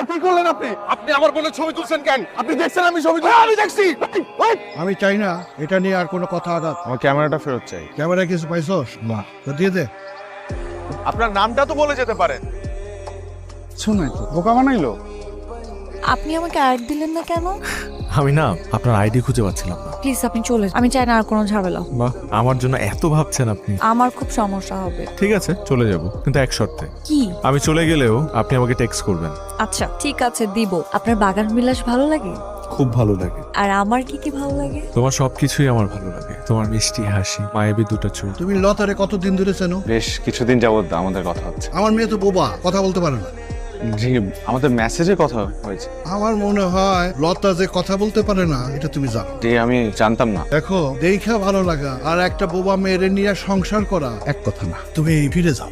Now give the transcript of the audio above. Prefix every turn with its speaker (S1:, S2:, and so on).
S1: কি করলেন আপনি? আপনি আমার বোনের ছবি তুলছেন কেন? আপনি দেখছেন আমি ছবি তুলছি? আমি দেখছি।
S2: আমি চাই না এটা নিয়ে আর কোনো কথা আঘাত।
S1: আমার ক্যামেরাটা ফেরত চাই।
S2: ক্যামেরা কিছু পাইছস? না, তো দিয়ে দে।
S1: আপনার নামটা তো বলে যেতে পারেন। শোনাই তো বোকা বানাইলো।
S3: আপনি আমাকে অ্যাড দিলেন না কেন?
S4: আমি না আপনার আইডি খুঁজে পাচ্ছিলাম না।
S3: প্লিজ আপনি চলে যান। আমি চাই না আর কোনো ঝামেলা।
S4: বাহ, আমার জন্য এত ভাবছেন আপনি।
S3: আমার খুব সমস্যা হবে।
S4: ঠিক আছে, চলে যাব, কিন্তু এক শর্তে।
S3: কি?
S4: আমি চলে গেলেও আপনি আমাকে টেক্সট করবেন।
S3: আচ্ছা ঠিক আছে দিব। আপনার বাগান বিলাস ভালো লাগে?
S4: খুব ভালো লাগে।
S3: আর আমার কি কি ভালো লাগে?
S4: তোমার সবকিছুই আমার ভালো লাগে। তোমার মিষ্টি হাসি, মায়াবী দুটো চোখ।
S2: তুমি লতারে কতদিন ধরে চেনো?
S1: বেশ কিছুদিন যাবত আমাদের কথা হচ্ছে।
S2: আমার মেয়ে তো বোবা, কথা বলতে পারে না।
S1: জি, আমাদের মেসেজে কথা হয়েছে।
S2: আমার মনে হয় লতা যে কথা বলতে পারে না এটা তুমি জানো।
S1: জি, আমি জানতাম না।
S2: দেখো, দেখা ভালো লাগা আর একটা বোবা মেয়েরে নিয়ে সংসার করা এক কথা না। তুমি ফিরে যাও।